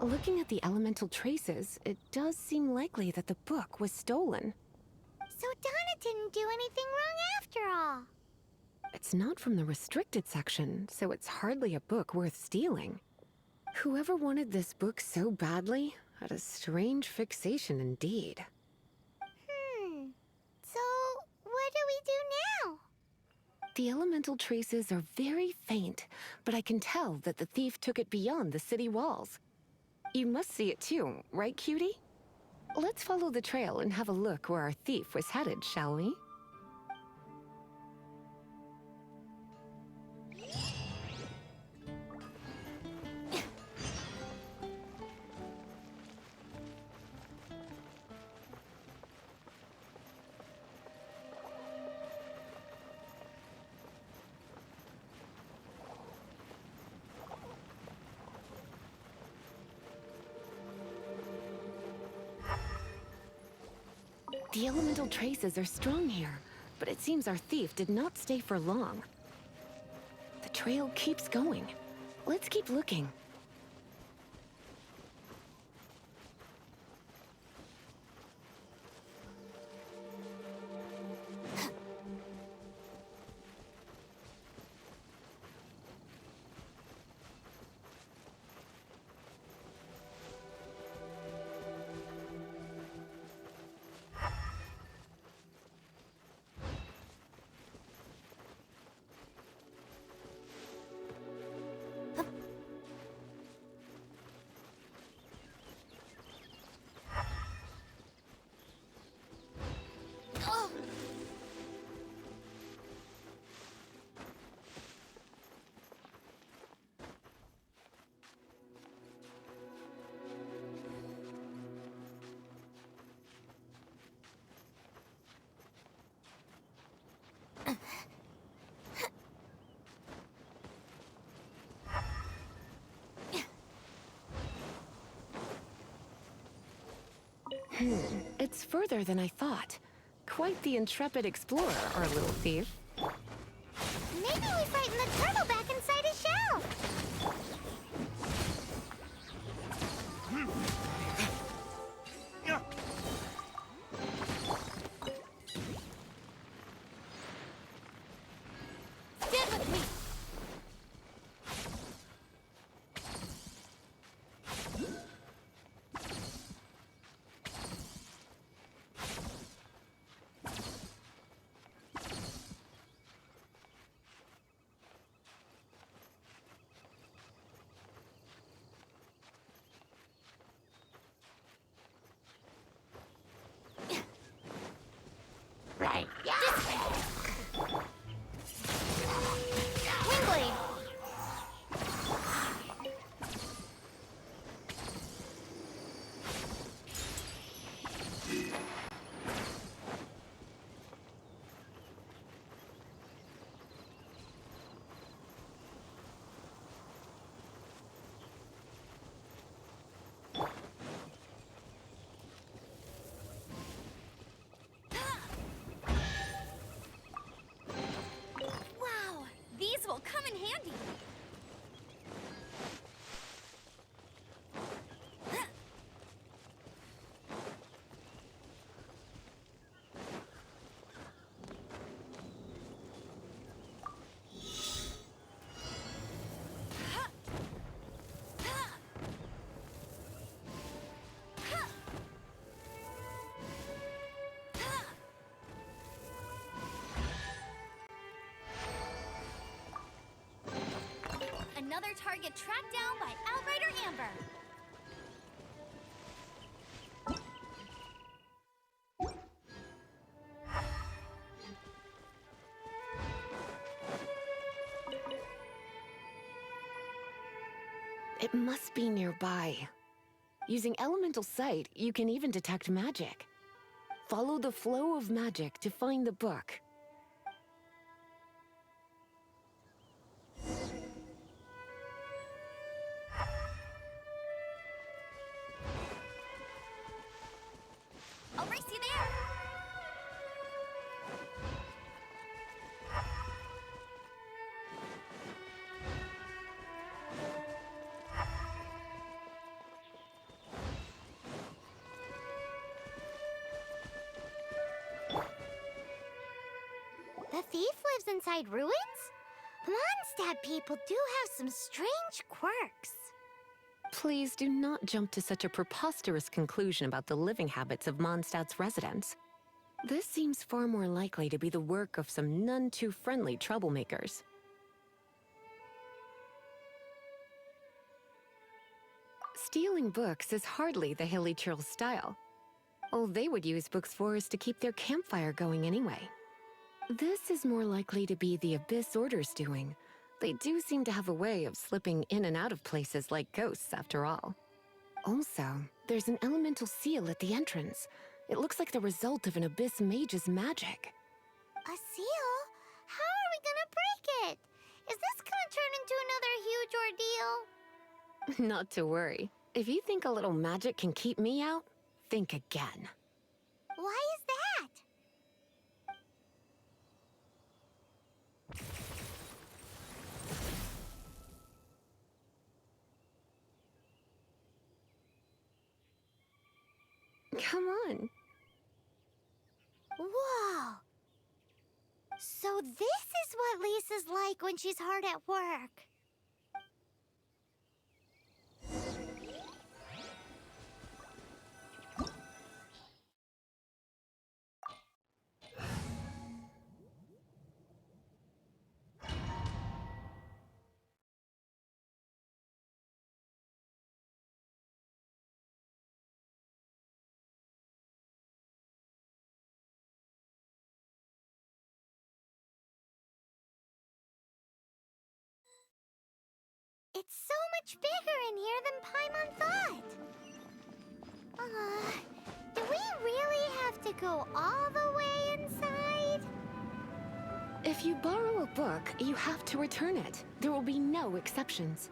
Looking at the elemental traces, it does seem likely that the book was stolen. So Donna didn't do anything wrong after all. It's not from the restricted section, so it's hardly a book worth stealing. Whoever wanted this book so badly had a strange fixation indeed. So what do we do now? The elemental traces are very faint, but I can tell that the thief took it beyond the city walls. You must see it too, right, cutie? Let's follow the trail and have a look where our thief was headed, shall we? The elemental traces are strong here, but it seems our thief did not stay for long. The trail keeps going. Let's keep looking. It's further than I thought. Quite the intrepid explorer, our little thief. Maybe we frightened the turtle back inside his shell. Stand with me. Right. Yeah. Wingblade. Wow, these will come in handy. Another target tracked down by Outrider Amber. It must be nearby. Using elemental sight, you can even detect magic. Follow the flow of magic to find the book. I'll race you there. thief lives inside ruins? Mondstadt people do have some strange quirks. Please do not jump to such a preposterous conclusion about the living habits of Mondstadt's residents. This seems far more likely to be the work of some none-too-friendly troublemakers. Stealing books is hardly the Hilly Churl's style. All they would use books for is to keep their campfire going anyway. This is more likely to be the Abyss Order's doing. They do seem to have a way of slipping in and out of places like ghosts, after all. Also, there's an elemental seal at the entrance. It looks like the result of an Abyss mage's magic. A seal? How are we gonna break it? Is this gonna turn into another huge ordeal? Not to worry. If you think a little magic can keep me out, think again. Why is that? Come on. Whoa! So this is what Lisa's like when she's hard at work. It's so much bigger in here than Paimon thought. Do we really have to go all the way inside? If you borrow a book, you have to return it. There will be no exceptions.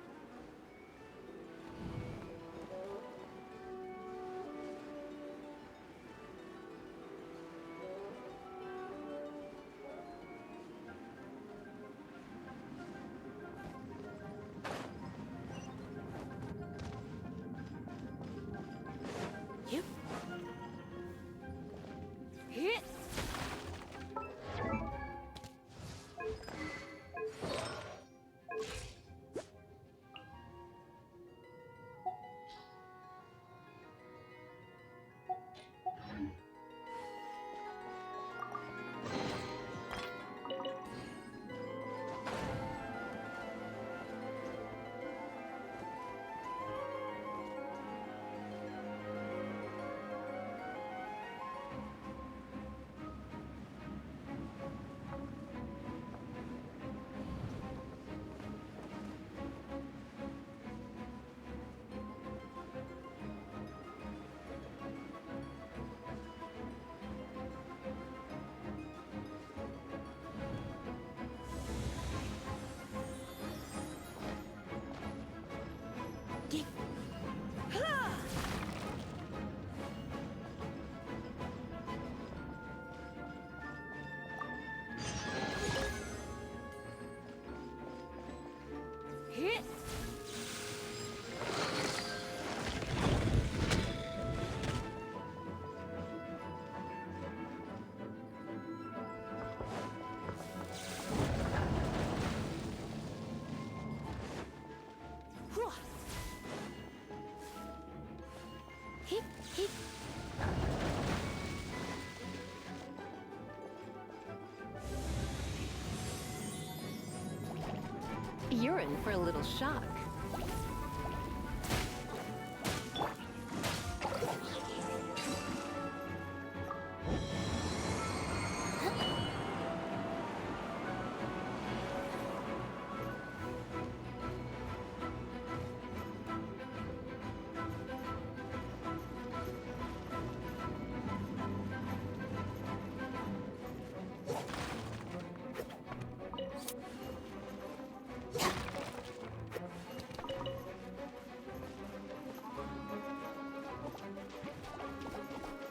You're in for a little shock.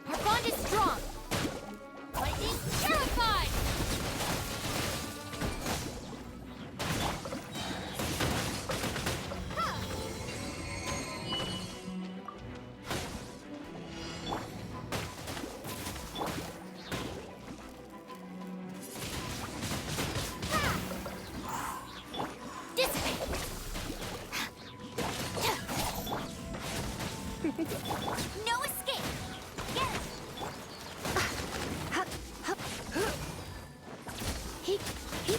Our bond is strong. Lightning terrified. No escape! Get it! Hup, hup, huh. He, he.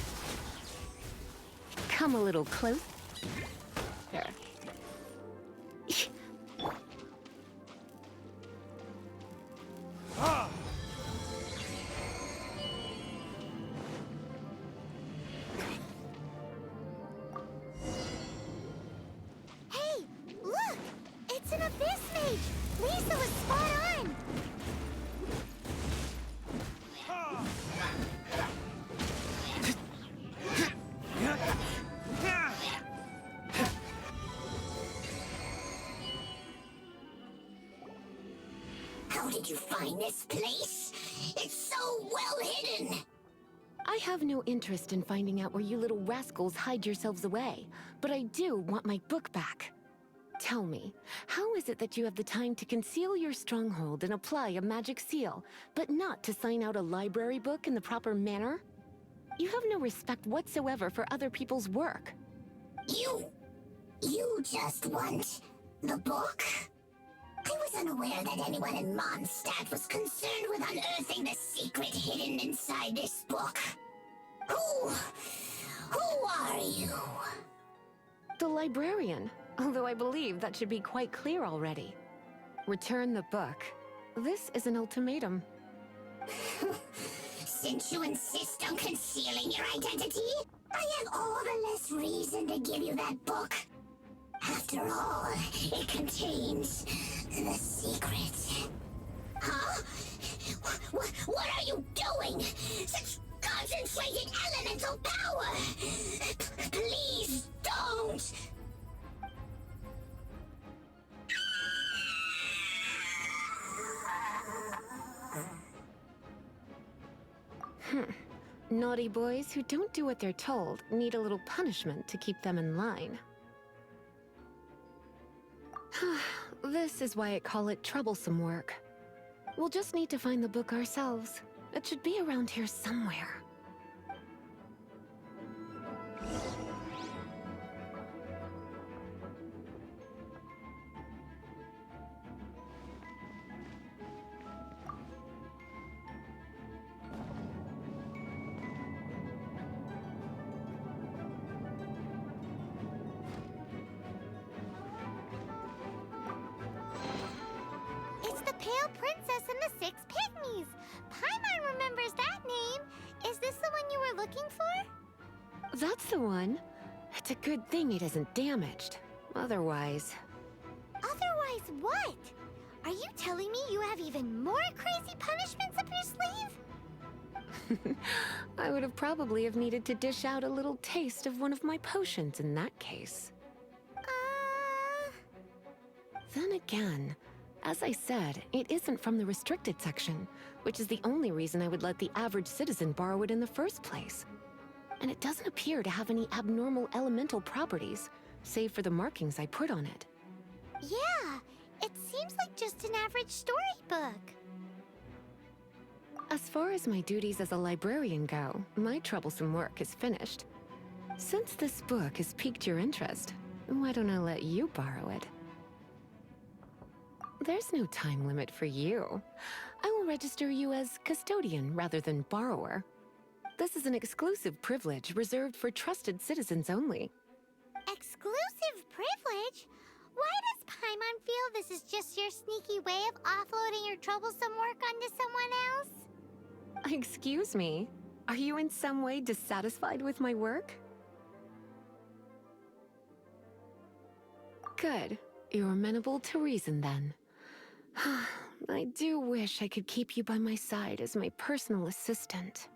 Come a little closer. Hey, look! It's an abyss mage! Lisa was spot on! How did you find this place? It's so well hidden. I have no interest in finding out where you little rascals hide yourselves away, but I do want my book back. Tell me, how is it that you have the time to conceal your stronghold and apply a magic seal, but not to sign out a library book in the proper manner? You have no respect whatsoever for other people's work. You just want the book? I was unaware that anyone in Mondstadt was concerned with unearthing the secret hidden inside this book. Who are you? The librarian, although I believe that should be quite clear already. Return the book. This is an ultimatum. Since you insist on concealing your identity, I have all the less reason to give you that book. After all, it contains the secret. Huh? What are you doing? Such concentrated elemental power! Please don't! Naughty boys who don't do what they're told need a little punishment to keep them in line. This is why I call it troublesome work. We'll just need to find the book ourselves. It should be around here somewhere. It's the Pale Princess and the Six Pygmies! Paimon remembers that name! Is this the one you were looking for? That's the one. It's a good thing it isn't damaged. Otherwise... Otherwise what? Are you telling me you have even more crazy punishments up your sleeve? I would have probably have needed to dish out a little taste of one of my potions in that case. Then again, as I said, it isn't from the restricted section, which is the only reason I would let the average citizen borrow it in the first place. And it doesn't appear to have any abnormal elemental properties, save for the markings I put on it. Yeah, it seems like just an average storybook. As far as my duties as a librarian go, my troublesome work is finished. Since this book has piqued your interest, why don't I let you borrow it? There's no time limit for you. I will register you as custodian rather than borrower. This is an exclusive privilege reserved for trusted citizens only. Exclusive privilege? Why does Paimon feel this is just your sneaky way of offloading your troublesome work onto someone else? Excuse me, are you in some way dissatisfied with my work? Good. You're amenable to reason then. I do wish I could keep you by my side as my personal assistant.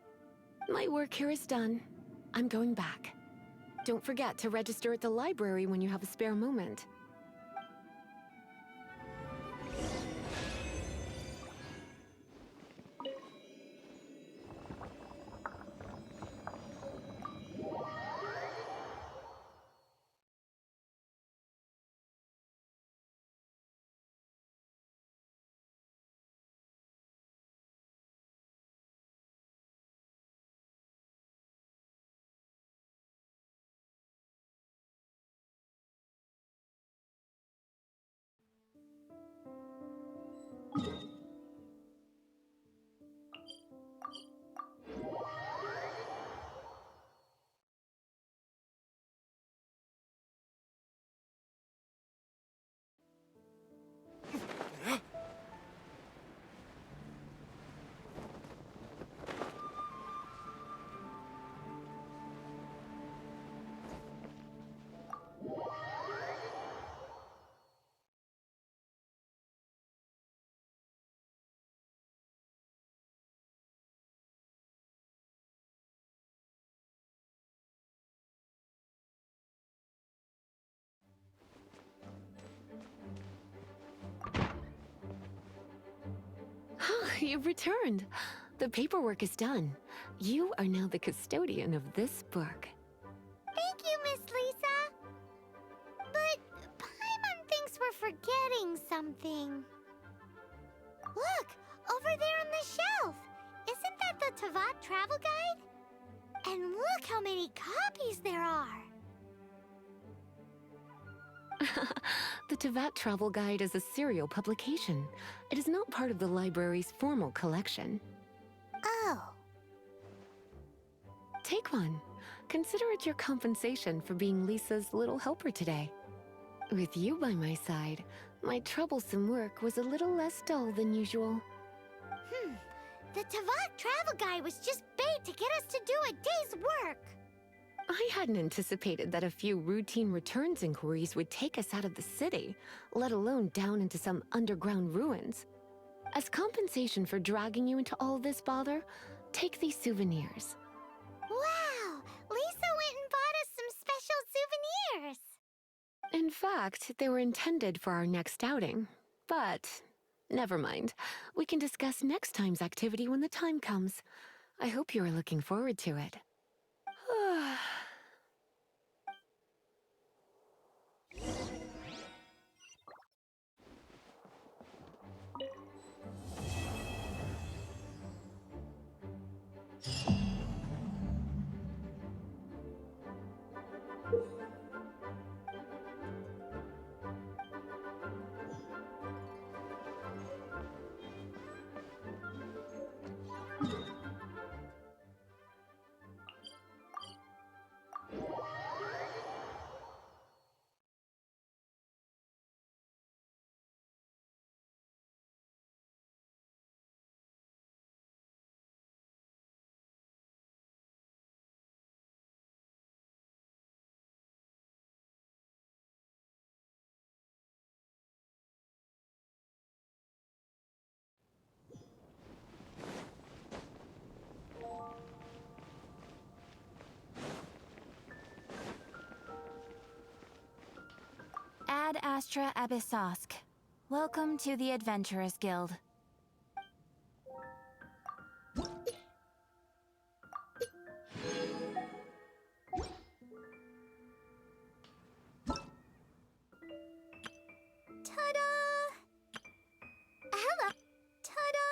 My work here is done. I'm going back. Don't forget to register at the library when you have a spare moment. You've returned. The paperwork is done. You are now the custodian of this book. Thank you, Miss Lisa. But Paimon thinks we're forgetting something. Look, over there on the shelf. Isn't that the Tavat travel guide? And look how many copies there are. The Tavat Travel Guide is a serial publication. It is not part of the library's formal collection. Oh. Take one. Consider it your compensation for being Lisa's little helper today. With you by my side, my troublesome work was a little less dull than usual. The Tavat travel guide was just bait to get us to do a day's work. I hadn't anticipated that a few routine returns inquiries would take us out of the city, let alone down into some underground ruins. As compensation for dragging you into all this bother, take these souvenirs. Wow! Lisa went and bought us some special souvenirs. In fact, they were intended for our next outing. But never mind. We can discuss next time's activity when the time comes. I hope you are looking forward to it. Ad Astra Abyssosk. Welcome to the Adventurers Guild. Ta-da! Hello. Ta-da!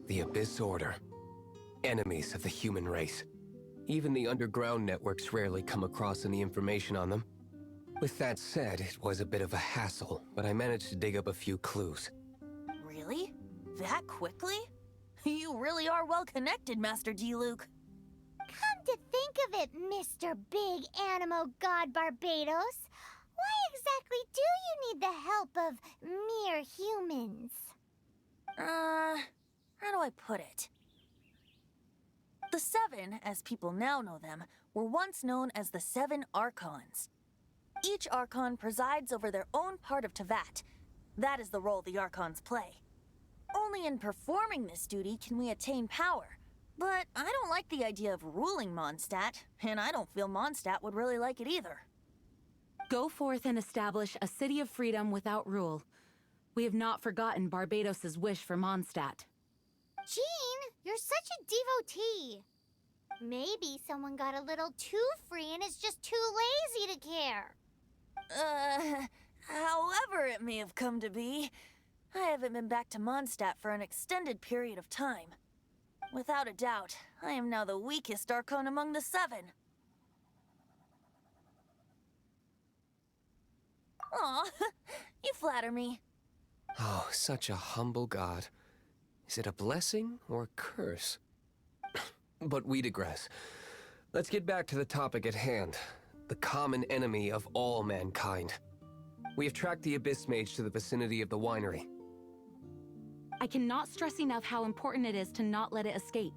The Abyss Order. Enemies of the human race. Even the underground networks rarely come across any information on them. With that said, it was a bit of a hassle, but I managed to dig up a few clues. Really? That quickly? You really are well connected, Master Diluc. Come to think of it, Mr. Big Animo God Barbados, why exactly do you need the help of mere humans? How do I put it? The Seven, as people now know them, were once known as the Seven Archons. Each Archon presides over their own part of Teyvat. That is the role the Archons play. Only in performing this duty can we attain power. But I don't like the idea of ruling Mondstadt, and I don't feel Mondstadt would really like it either. Go forth and establish a city of freedom without rule. We have not forgotten Barbados' wish for Mondstadt. Jean, you're such a devotee. Maybe someone got a little too free and is just too lazy to care. However it may have come to be, I haven't been back to Mondstadt for an extended period of time. Without a doubt, I am now the weakest Archon among the Seven. Aw, you flatter me. Oh, such a humble god. Is it a blessing or a curse? But we digress. Let's get back to the topic at hand. The common enemy of all mankind. We have tracked the Abyss Mage to the vicinity of the winery. I cannot stress enough how important it is to not let it escape.